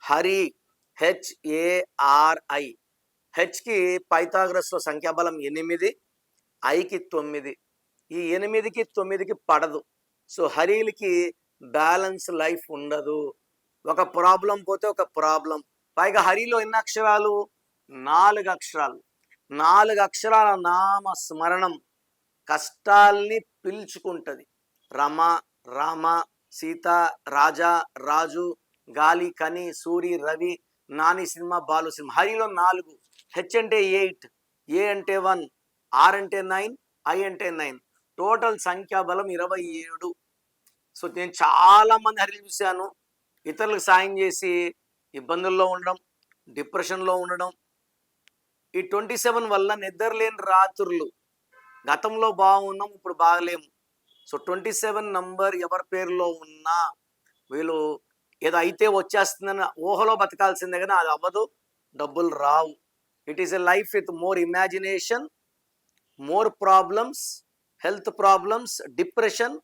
Hari, HARI. హెచ్కి పైథాగరస్లో సంఖ్యాబలం 8, ఐకి 9. ఈ 8కి 9కి పడదు. సో హరీలకి బ్యాలెన్స్ లైఫ్ ఉండదు. ఒక ప్రాబ్లం పోతే ఒక ప్రాబ్లం. పైగా హరిలో ఎన్ని అక్షరాలు? 4 అక్షరాలు. 4 అక్షరాల నామ స్మరణం కష్టాల్ని పిలుచుకుంటది. రమ, రామ, సీత, రాజా, రాజు, గాలి, కని, సూరి, రవి, నాని సినిమా, బాలు సినిమా. హరిలో 4. హెచ్ అంటే 8, ఏ అంటే 1, ఆర్ అంటే 9, ఐ అంటే 9. టోటల్ సంఖ్యాబలం 27. సో నేను చాలా మంది హరిలు చూశాను. ఇతరులకు సాయం చేసి ఇబ్బందుల్లో ఉండడం, డిప్రెషన్లో ఉండడం. ఈ 27 వల్ల నిద్రలేని రాత్రులు. గతంలో బాగున్నాం, ఇప్పుడు బాగలేము. సో 27 నంబర్ ఎవరి పేరులో ఉన్నా వీళ్ళు ఏదో అయితే వచ్చేస్తుందని ఊహలో బతకాల్సిందే, కానీ అది అవ్వదు, డబ్బులు రావు. It is a life with more imagination, more problems, health problems, depression,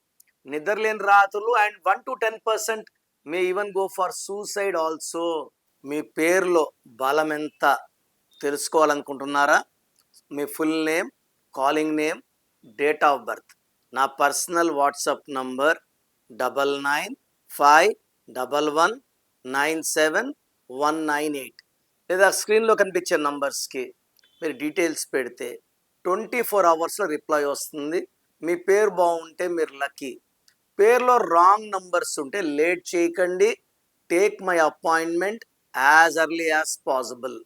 నిద్రలేని రాత్రులు, and 1 to 10% may even go for suicide also. మీ పేరులో బలం ఎంత తెలుసుకోవాలనుకుంటున్నారా? మీ full name, calling name, date of birth, నా పర్సనల్ వాట్సాప్ నంబర్ 99511197 లేదా స్క్రీన్లో కనిపించే నంబర్స్కి మీరు డీటెయిల్స్ పెడితే 24 అవర్స్లో రిప్లై వస్తుంది. మీ పేరు బాగుంటే మీరు లక్కీ. పేరులో రాంగ్ నంబర్స్ ఉంటే లేట్ చేయకండి. Take my appointment as early as possible.